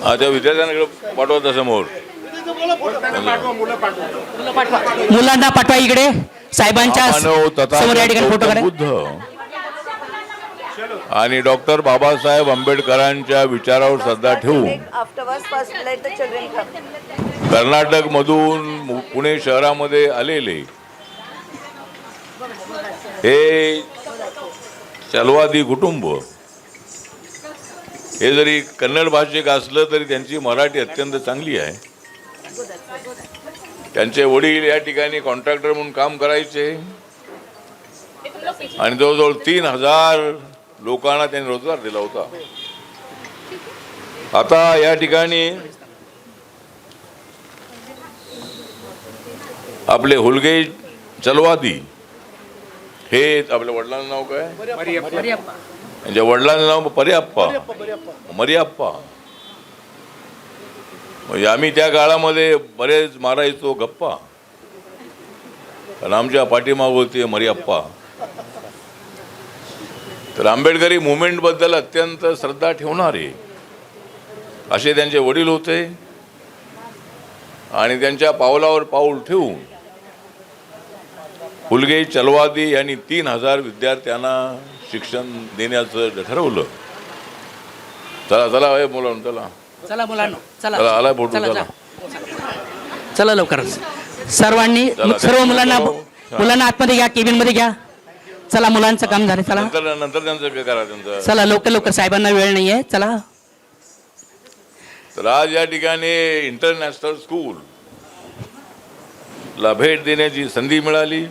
त्या विद्यार्थ्यांकडे पाठवता समोर. मुलांना पाठवा इकडे साहेबांच्या समोर या ठिकाणी फोटो काढा. बुद्ध आणि डॉक्टर बाबासाहेब आंबेडकरांच्या विचारावर श्रद्धा ठेवून कर्नाटक मधून पुणे शहरामध्ये आलेले हे चलवादी कुटुंब हे जरी कन्नड भाषिक असलं तरी त्यांची मराठी अत्यंत चांगली आहे. त्यांचे वडील या ठिकाणी कॉन्ट्रॅक्टर म्हणून काम करायचे आणि जवळजवळ 3000 लोकांना त्यांनी रोजगार दिला होता. आता या ठिकाणी आपले हुलगे चलवादी हे आपल्या वडिलांचं नाव काय? त्यांच्या वडिलांचं नाव मरियप्पा. म्हणजे आम्ही त्या काळामध्ये बरेच मारायचो गप्पा, कारण आमच्या पाठीमाग होते मरियप्पा. तर आंबेडकरी मुवमेंट बद्दल अत्यंत श्रद्धा ठेवणारे असे त्यांचे वडील होते आणि त्यांच्या पावलावर पाऊल ठेवून हुलगे चलवादी यांनी 3000 विद्यार्थ्यांना शिक्षण देण्याचं ठरवलं. चला चला मुलांनो, चला चला मुलांनो, चला चला आला फोटो, चला चला लवकर सर्वांनी. सर्व मुलांना आतमध्ये घ्या, केबिन मध्ये घ्या. चला मुलांचं काम झालं. चला नंतर त्यांचं काय करा त्यांचं. चला लवकर साहेबांना वेळ नाहीये. चला. तर आज या ठिकाणी इंटरनॅशनल स्कूल ला भेट देण्याची संधी मिळाली.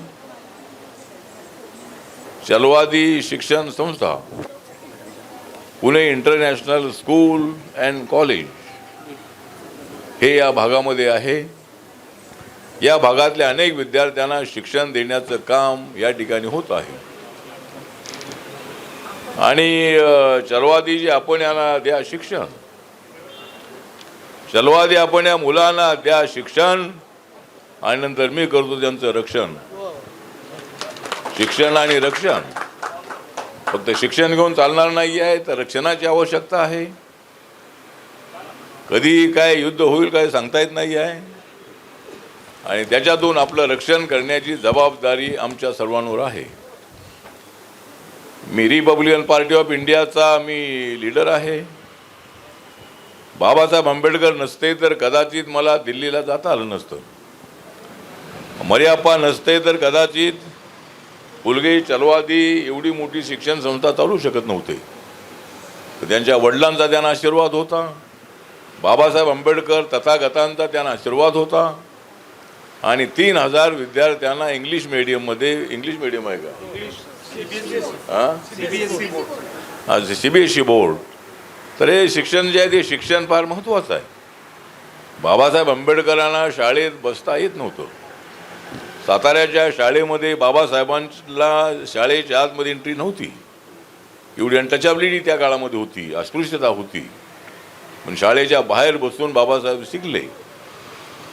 चलवादी शिक्षण संस्था Pune international school and college हे या भागामध्ये आहे. या भागातल्या अनेक विद्यार्थ्यांना शिक्षण देण्याचं काम या ठिकाणी होत आहे. आणि चलवादी जे आपण यांना द्या शिक्षण, चलवादी आपण या मुलांना द्या शिक्षण आणि नंतर मी करतो त्यांचं रक्षण. शिक्षण आणि रक्षण, फक्त शिक्षण घेऊन चालणार नाही आहे, तर रक्षणाची आवश्यकता आहे. कधी काय युद्ध होईल काय सांगता येत नाही आहे आणि त्याच्यातून आपलं रक्षण करण्याची जबाबदारी आमच्या सर्वांवर आहे. मी रिपब्लिकन पार्टी ऑफ इंडियाचा मी लीडर आहे. बाबासाहेब आंबेडकर नसते तर कदाचित मला दिल्लीला जाता आलं नसतं. मरियप्पा नसते तर कदाचित हुलगे चलवादी एवढी मोठी शिक्षण संस्था चालू शकत नव्हते. त्यांच्या वडिलांचा त्यांना आशीर्वाद होता, बाबासाहेब आंबेडकर तथागतांचा त्यांना आशीर्वाद होता आणि 3000 विद्यार्थ्यांना इंग्लिश मीडियममध्ये, इंग्लिश मीडियम आहे का? CBSE board. तर हे शिक्षण जे आहे ते शिक्षण फार महत्त्वाचं आहे. बाबासाहेब आंबेडकरांना शाळेत बसता येत नव्हतं. साताऱ्याच्या शाळेमध्ये बाबासाहेबांना शाळेच्या आतमध्ये एंट्री नव्हती. एवढी अनटचॅबिलिटी त्या काळामध्ये होती, अस्पृश्यता होती. पण शाळेच्या बाहेर बसून बाबासाहेब शिकले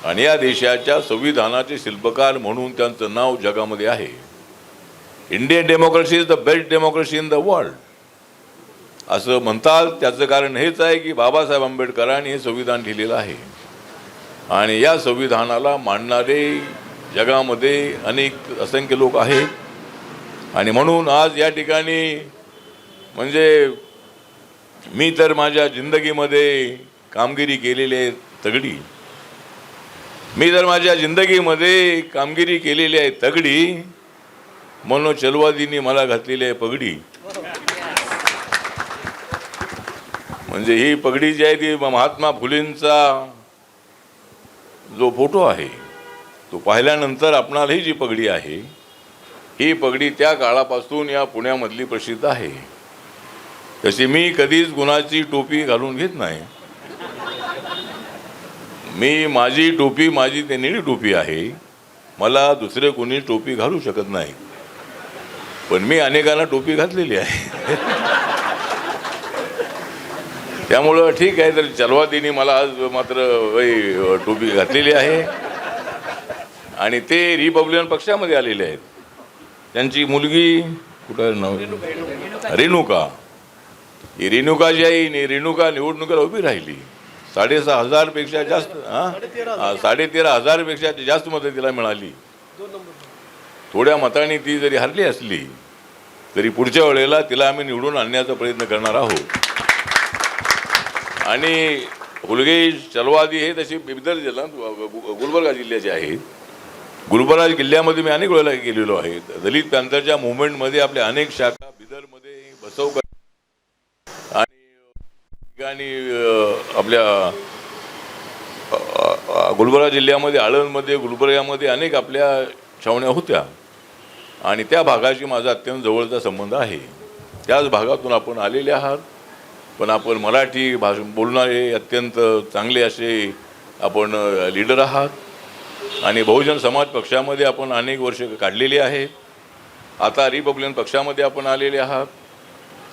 आणि या देशाच्या संविधानाचे शिल्पकार म्हणून त्यांचं नाव जगामध्ये आहे. Indian democracy is the best democracy in the world असं म्हणतात. त्याचं कारण हेच आहे की बाबासाहेब आंबेडकरांनी हे संविधान लिहिलेलं आहे आणि या संविधानाला मानणारे जगामध्ये असंख्य लोक आहेत. आणि म्हणून आज या ठिकाणी म्हणजे मी तर माझ्या जिंदगीमध्ये कामगिरी केलेली आहे तगडी. मी तर माझ्या जिंदगीमध्ये कामगिरी केलेली आहे तगडी, म्हणून चलवादींनी मला घातलेली आहे पगडी. म्हणजे ही पगडी जी आहे ती महात्मा फुलेंचा जो फोटो आहे तो पाहिल्यानंतर आपणाला ही जी पगडी आहे ही पगडी त्या काळापासून या पुण्यामधली प्रसिद्ध आहे. तशी मी कधीच गुणाची टोपी घालून घेत नाही. माझी टोपी माझी ते निळी टोपी आहे. मला दुसरे कोणी टोपी घालू शकत नाही, पण मी अनेकांना टोपी घातलेली आहे. त्यामुळं ठीक आहे. तर चलवादींनी मला आज मात्र टोपी घातलेली आहे आणि ते रिपब्लिकन पक्षामध्ये आलेले आहेत. त्यांची मुलगी कुठं नाव रेणुका, ही रेणुका जी आहे रेणुका निवडणुकीला उभी राहिली. 6,500 पेक्षा जास्त 13,500 पेक्षा जास्त मतं तिला मिळाली. थोड्या मतांनी ती जरी हरली असली तरी पुढच्या वेळेला तिला आम्ही निवडून आणण्याचा प्रयत्न करणार आहोत. आणि हुलगे चलवादी हे तशी बिदर जिल्हा गुलबर्गा जिल्ह्याचे आहेत. गुलबर्गा जिल्ह्यामध्ये मी अनेक वेळेला गेलेलो आहे. दलित पॅंथरच्या मुवमेंटमध्ये आपल्या अनेक शाखा बिदरमध्ये बसवकर आणि आपल्या गुलबर्गा जिल्ह्यामध्ये आळंदमध्ये गुलबर्गामध्ये अनेक आपल्या छावण्या होत्या आणि त्या भागाशी माझा अत्यंत जवळचा संबंध आहे. त्याच भागातून आपण आलेले आहात. पण आपण मराठी भाषा बोलणारे अत्यंत चांगले असे आपण लीडर आहात आणि बहुजन समाज पक्षामध्ये आपण अनेक वर्ष काढलेली आहेत. आता रिपब्लिकन पक्षामध्ये आपण आलेले आहात.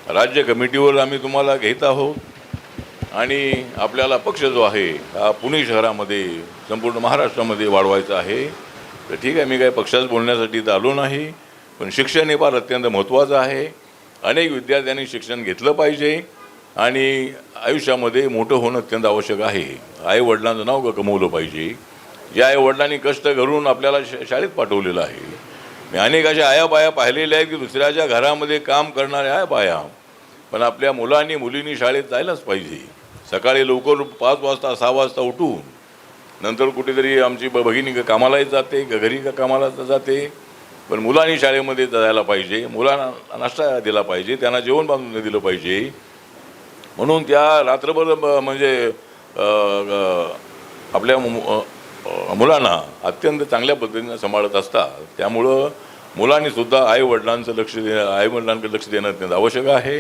राज्य कमिटीवर आम्ही तुम्हाला घेत आहोत आणि आपल्याला पक्ष जो आहे हा पुणे शहरामध्ये संपूर्ण महाराष्ट्रामध्ये वाढवायचा आहे. तर ठीक आहे, मी काय पक्षात बोलण्यासाठी तर आलो नाही, पण शिक्षण हे फार अत्यंत महत्त्वाचं आहे. अनेक विद्यार्थ्यांनी शिक्षण घेतलं पाहिजे आणि आयुष्यामध्ये मोठं होणं अत्यंत आवश्यक आहे. आईवडिलांचं नाव कमवलं पाहिजे. ज्या आईवडिलांनी कष्ट करून आपल्याला शाळेत पाठवलेलं आहे. मी अनेक अशा आयाबाया पाहिलेल्या आहेत की दुसऱ्याच्या घरामध्ये काम करणाऱ्या आयाबाया, पण आपल्या मुलांनी मुलींनी शाळेत जायलाच पाहिजे. सकाळी लवकर 5 वाजता 6 वाजता उठून नंतर कुठेतरी आमची भगिनी कामालाही जाते, घरी कामाला जाते, पण मुलांनी शाळेमध्ये जायला पाहिजे. मुलांना नाश्ता दिला पाहिजे, त्यांना जेवण बांधून दिलं पाहिजे. म्हणून त्या रात्रभर म्हणजे आपल्या मुलांना अत्यंत चांगल्या पद्धतीने सांभाळत असतात. त्यामुळं मुलांनीसुद्धा आईवडिलांकडे लक्ष देणं अत्यंत आवश्यक आहे.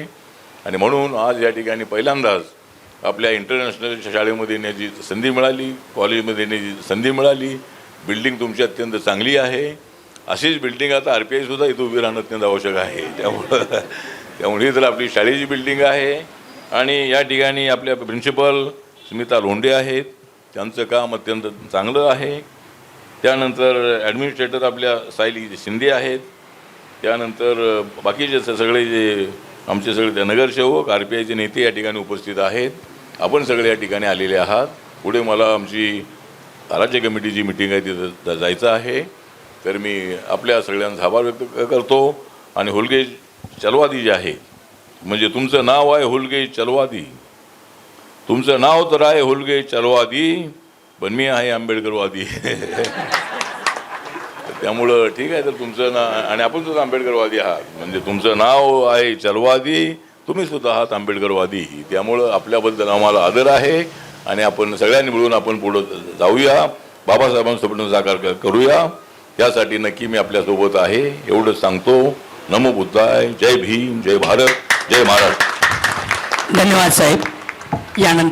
आणि म्हणून आज या ठिकाणी पहिल्यांदाच आपल्या इंटरनॅशनल शाळेमध्ये येण्याची संधी मिळाली, कॉलेजमध्ये येण्याची संधी मिळाली. बिल्डिंग तुमची अत्यंत चांगली आहे. अशीच बिल्डिंग आता RPIसुद्धा इथं उभी राहणं अत्यंत आवश्यक आहे. त्यामुळे तर आपली शाळेची बिल्डिंग आहे. आणि या ठिकाणी आपल्या प्रिन्सिपल स्मिता लोंढे आहेत, त्यांचं काम अत्यंत चांगलं आहे. त्यानंतर ॲडमिनिस्ट्रेटर आपल्या सायली शिंदे आहेत. त्यानंतर बाकीचे सगळे जे आमचे सगळे नगरसेवक RPIचे नेते या ठिकाणी उपस्थित आहेत. आपण सगळे या ठिकाणी आलेले आहात. पुढे मला आमची राज्य कमिटीची मिटिंग आहे तिथं जायचं आहे. तर मी आपल्या सगळ्यांचा आभार व्यक्त करतो. आणि हुलगे चलवादी जे आहे, म्हणजे तुमचं नाव आहे हुलगे चलवादी, तुमचं नाव तर आहे हुलगे चलवादी, पण मी आहे आंबेडकरवादी. त्यामुळं ठीक आहे, तर तुमचं आणि आपण सुद्धा आंबेडकरवादी आहात, म्हणजे तुमचं नाव आहे चलवादी, तुम्ही सुद्धा आहात आंबेडकरवादी. त्यामुळं आपल्याबद्दल आम्हाला आदर आहे आणि आपण सगळ्यांनी मिळून आपण पुढं जाऊया, बाबासाहेबांचं स्वप्न साकार करूया. त्यासाठी नक्की मी आपल्यासोबत आहे एवढंच सांगतो. नमो बुद्धाय. जय भीम, जय भारत, जय महाराष्ट्र. धन्यवाद साहेब. यानंतर